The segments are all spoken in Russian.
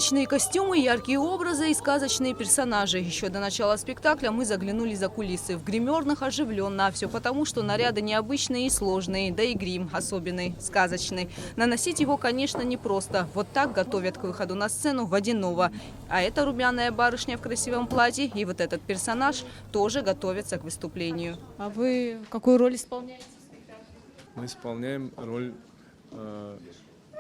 Сказочные костюмы, яркие образы и сказочные персонажи. Еще до начала спектакля мы заглянули за кулисы. В гримерных оживленно. А все потому, что наряды необычные и сложные. Да и грим особенный, сказочный. Наносить его, конечно, непросто. Вот так готовят к выходу на сцену водяного. А эта румяная барышня в красивом платье и вот этот персонаж тоже готовятся к выступлению. А вы какую роль исполняете? Мы исполняем роль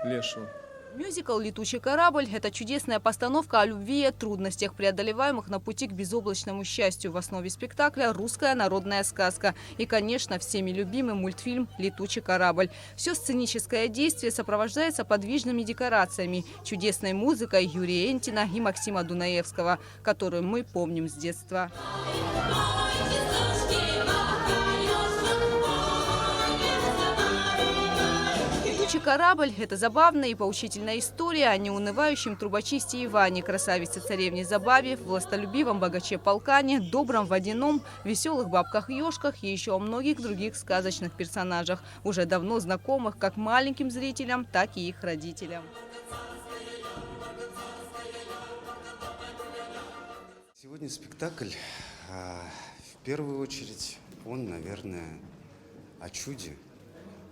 Лешего. Мюзикл «Летучий корабль» – это чудесная постановка о любви и трудностях, преодолеваемых на пути к безоблачному счастью. В основе спектакля – русская народная сказка. И, конечно, всеми любимый мультфильм «Летучий корабль». Все сценическое действие сопровождается подвижными декорациями, чудесной музыкой Юрия Энтина и Максима Дунаевского, которую мы помним с детства. «Летучий корабль» – это забавная и поучительная история о неунывающем трубочисте Иване, красавице-царевне Забаве, властолюбивом богаче Полкане, добром водяном, веселых бабках-ешках и еще о многих других сказочных персонажах, уже давно знакомых как маленьким зрителям, так и их родителям. Сегодня спектакль, в первую очередь, он, наверное, о чуде,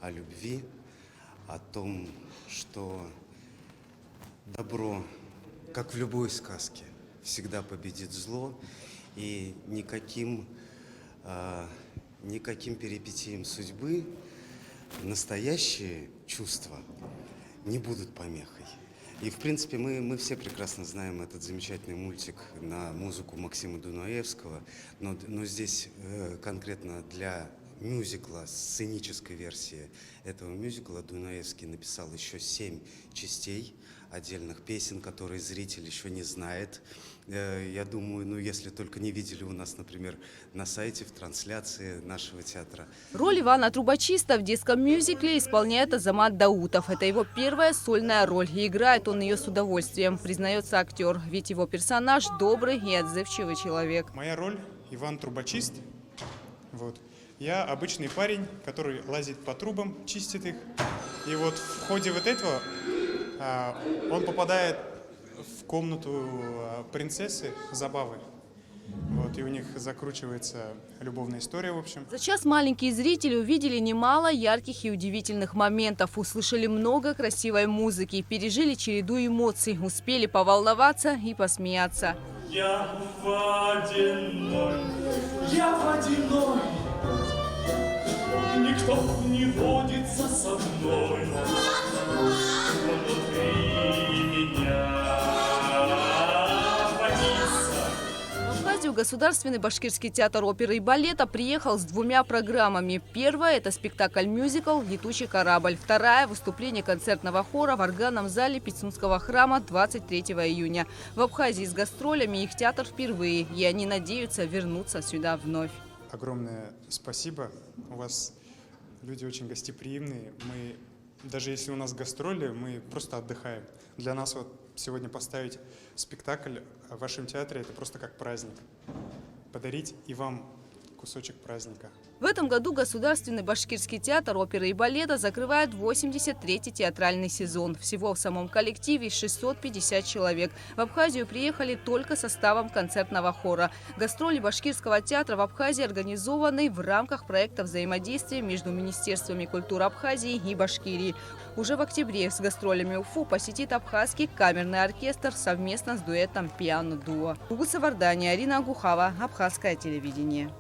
о любви, о том, что добро, как в любой сказке, всегда победит зло, и никаким перипетиям судьбы настоящие чувства не будут помехой. И, в принципе, мы все прекрасно знаем этот замечательный мультик на музыку Максима Дунаевского, но здесь конкретно для мюзикла, сценической версии этого мюзикла Дунаевский написал еще 7 частей, отдельных песен, которые зритель еще не знает. Я думаю, если только не видели у нас, например, на сайте, в трансляции нашего театра. Роль Ивана Трубочиста в детском мюзикле исполняет Азамат Даутов. Это его первая сольная роль, и играет он ее с удовольствием, признается актер. Ведь его персонаж добрый и отзывчивый человек. Моя роль – Иван Трубочист. Вот. Я обычный парень, который лазит по трубам, чистит их. И вот в ходе вот этого он попадает в комнату принцессы Забавы. Вот, и у них закручивается любовная история, в общем. За час маленькие зрители увидели немало ярких и удивительных моментов, услышали много красивой музыки, пережили череду эмоций, успели поволноваться и посмеяться. Я водяной, никто не водится со мной, внутри меня водится. В Абхазию Государственный башкирский театр оперы и балета приехал с 2 программами. Первая – это спектакль-мюзикл «Летучий корабль». Вторая – выступление концертного хора в органном зале Пицунского храма 23 июня. В Абхазии с гастролями их театр впервые, и они надеются вернуться сюда вновь. Огромное спасибо. У вас люди очень гостеприимные. Даже если у нас гастроли, мы просто отдыхаем. Для нас вот сегодня поставить спектакль в вашем театре – это просто как праздник. Подарить и вам кусочек праздника. В этом году Государственный башкирский театр оперы и балета закрывает 83-й театральный сезон. Всего в самом коллективе 650 человек. В Абхазию приехали только составом концертного хора. Гастроли башкирского театра в Абхазии организованы в рамках проекта взаимодействия между Министерствами культуры Абхазии и Башкирии. Уже в октябре с гастролями Уфу посетит абхазский камерный оркестр совместно с дуэтом «Пиано-дуо». Угуса Вардания, Арина Агухава, Абхазское телевидение.